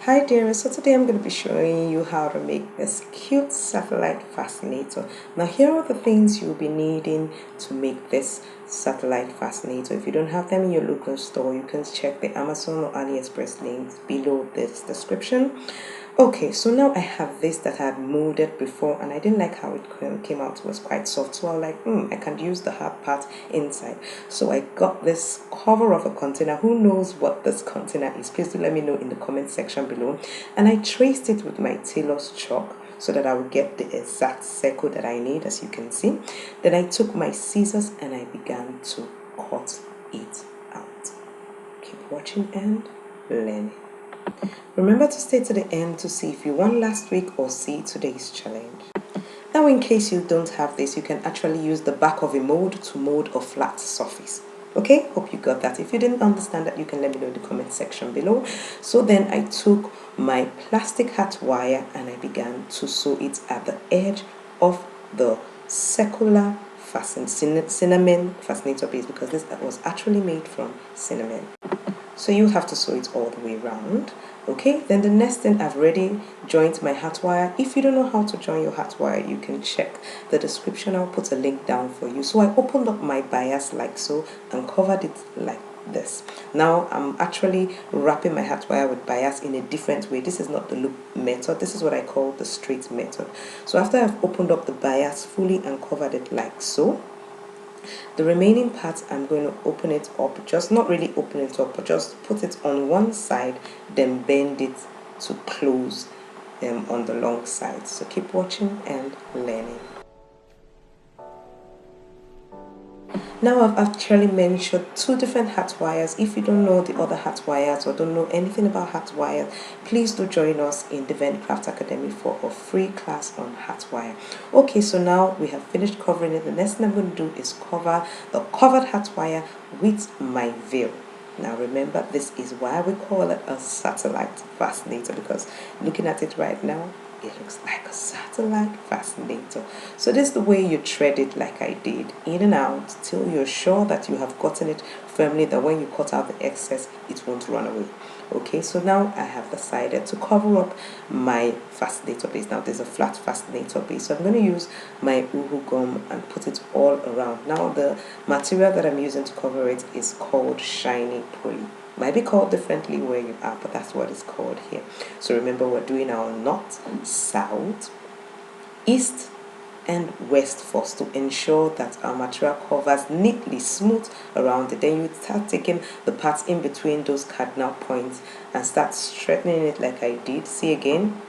Hi dear, so today I'm going to be showing you how to make this cute satellite fascinator. Now here are the things you'll be needing to make this satellite fascinator. If you don't have them in your local store, you can check the Amazon or AliExpress links below this description. Okay, so now I have this that I had molded before and I didn't like how it came out. It was quite soft, so I was like, I can use the hard part inside. So I got this cover of a container. Who knows what this container is? Please do let me know in the comment section below. And I traced it with my tailor's chalk so that I would get the exact circle that I need, as you can see. Then I took my scissors and I began to cut it out. Keep watching and learning. Remember to stay to the end to see if you won last week or see today's challenge. Now in case you don't have this, you can actually use the back of a mold to mold a flat surface. Okay, hope you got that. If you didn't understand that, you can let me know in the comment section below. So then I took my plastic hat wire and I began to sew it at the edge of the circular cinnamon fascinator base, because this was actually made from cinnamon. So you have to sew it all the way around. Okay, then the next thing, I've already joined my hat wire. If you don't know how to join your hat wire, you can check the description. I'll put a link down for you. So I opened up my bias like so and covered it like this. Now I'm actually wrapping my hat wire with bias in a different way. This is not the loop method. This is what I call the straight method. So after I've opened up the bias fully and covered it like so, the remaining part, I'm going to open it up, just not really open it up, but just put it on one side, then bend it to close on the long side. So keep watching and learning. Now I've actually mentioned two different hat wires. If you don't know the other hat wires or don't know anything about hat wires, please do join us in the Craft Academy for a free class on hat wire. Okay, so now we have finished covering it. The next thing I'm going to do is cover the covered hat wire with my veil. Now remember, this is why we call it a satellite fascinator, because looking at it right now, it looks like a satellite fascinator. So this is the way you thread it, like I did, in and out till you're sure that you have gotten it firmly, that when you cut out the excess, it won't run away. Okay, so now I have decided to cover up my fascinator base. Now there's a flat fascinator base, so I'm going to use my uhu gum and put it all around. Now the material that I'm using to cover it is called shiny poly. Might be called differently where you are, but that's what it's called here. So remember, we're doing our north, south, east and west first to ensure that our material covers neatly smooth around it. Then you start taking the parts in between those cardinal points and start straightening it like I did. See again,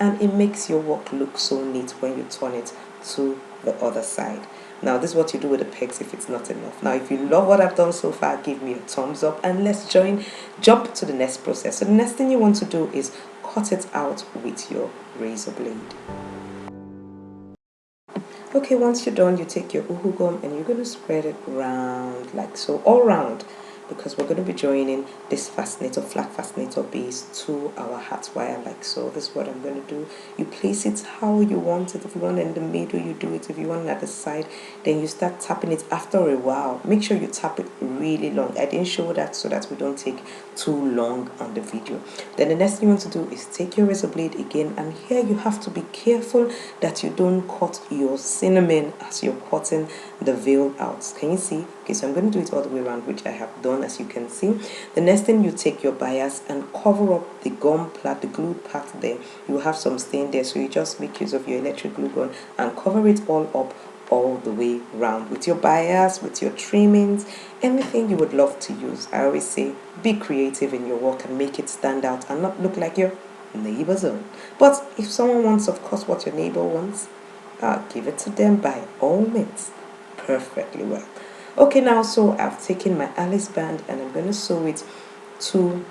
and it makes your work look so neat when you turn it to the other side. Now this is what you do with the pegs if it's not enough. Now if you love what I've done so far, give me a thumbs up and let's jump to the next process. So the next thing you want to do is cut it out with your razor blade. Okay, once you're done, you take your uhu gum and you're going to spread it round like so, all round, because we're going to be joining this fascinator, flat fascinator base to our hat wire like so. This is what I'm going to do. You place it how you want it. If you want it in the middle, you do it. If you want it at the side, then you start tapping it after a while. Make sure you tap it really long. I didn't show that so that we don't take too long on the video. Then the next thing you want to do is take your razor blade again, and here you have to be careful that you don't cut your cinnamon as you're cutting the veil out. Can you see? Okay, so I'm going to do it all the way around, which I have done, as you can see. The next thing, you take your bias and cover up the gum part, the glued part there. You have some stain there, so you just make use of your electric glue gun and cover it all up all the way round with your bias, with your trimmings, anything you would love to use. I always say be creative in your work and make it stand out and not look like your neighbor's own. But if someone wants, of course, what your neighbor wants, give it to them by all means. Perfectly well. Okay, now so I've taken my Alice band and I'm going to sew it to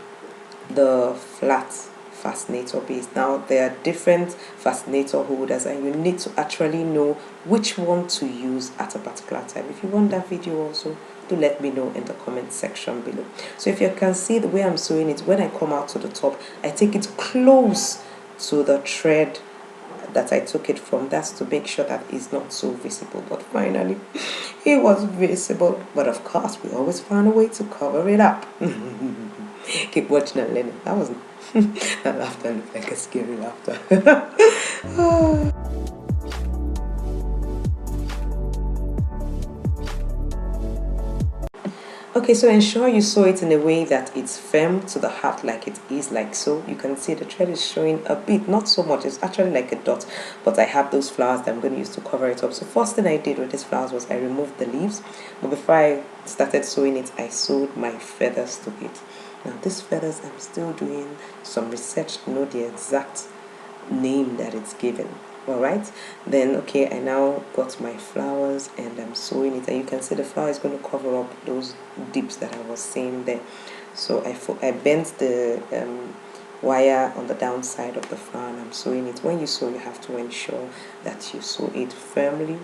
the flat fascinator base. Now there are different fascinator holders and you need to actually know which one to use at a particular time. If you want that video also, do let me know in the comment section below. So if you can see the way I'm sewing it, when I come out to the top, I take it close to the thread that I took it from. That's to make sure that it's not so visible, but finally it was visible. But of course we always find a way to cover it up. Keep watching and learning. That was That laughter looked like a scary laughter. Okay, so ensure you sew it in a way that it's firm to the heart, like it is like so. You can see the thread is showing a bit, not so much, it's actually like a dot, but I have those flowers that I'm going to use to cover it up. So first thing I did with these flowers was I removed the leaves, but before I started sewing it, I sewed my feathers to it. Now these feathers, I'm still doing some research to know the exact name that it's given. All right, then okay, I now got my flowers and I'm sewing it, and you can see the flower is going to cover up those dips that I was seeing there. So I bent the wire on the downside of the flower and I'm sewing it. When you sew, you have to ensure that you sew it firmly,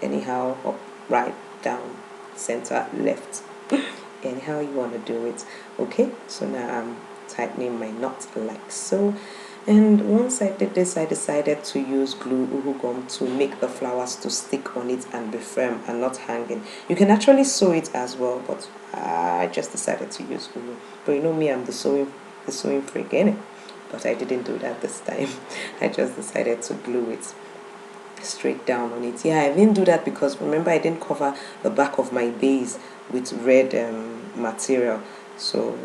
anyhow, up, right, down, center, left, anyhow you want to do it. Okay, so now I'm tightening my knot like so. And once I did this, I decided to use glue uhu gum to make the flowers to stick on it and be firm and not hanging. You can actually sew it as well, but I just decided to use glue. But you know me, I'm the sewing freak, innit? But I didn't do that this time. I just decided to glue it straight down on it. Yeah, I didn't do that because remember I didn't cover the back of my base with red material, so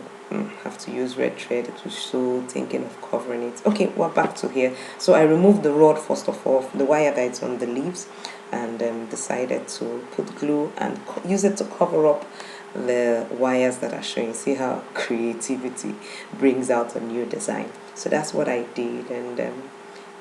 have to use red thread. It was so thinking of covering it. Okay, we're back to here. So I removed the rod first of all, the wire that's on the leaves, and decided to put glue and use it to cover up the wires that are showing. See how creativity brings out a new design. So that's what I did, and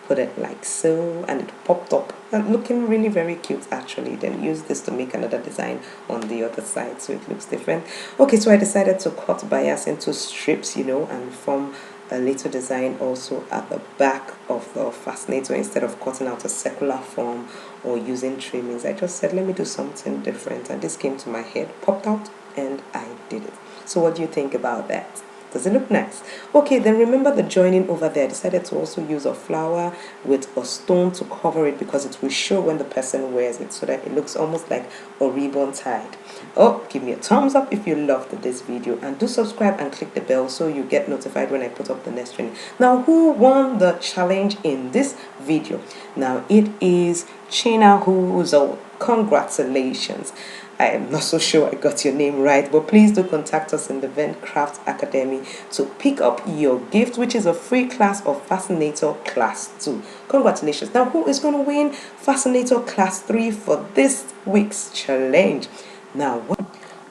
put it like so, and it popped up and looking really very cute actually. Then use this to make another design on the other side so it looks different. Okay, so I decided to cut bias into strips, you know, and form a little design also at the back of the fascinator instead of cutting out a circular form or using trimmings. I just said let me do something different, and this came to my head, popped out, and I did it. So what do you think about that? Does it look nice? Okay, then remember the joining over there. I decided to also use a flower with a stone to cover it because it will show when the person wears it so that it looks almost like a ribbon tied. Oh, give me a thumbs up if you loved this video, and do subscribe and click the bell so you get notified when I put up the next training. Now, who won the challenge in this video? Now, it is China Huzo. Congratulations. I am not so sure I got your name right, but please do contact us in the Craft Academy to pick up your gift, which is a free class of Fascinator Class 2. Congratulations. Now, who is going to win Fascinator Class 3 for this week's challenge? Now,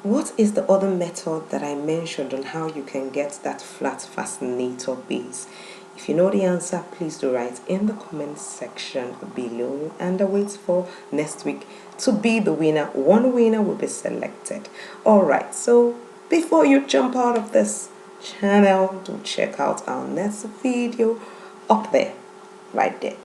what is the other method that I mentioned on how you can get that flat fascinator base? If you know the answer, please do write in the comment section below, and I wait for next week to be the winner. One winner will be selected. Alright, so before you jump out of this channel, do check out our next video up there, right there.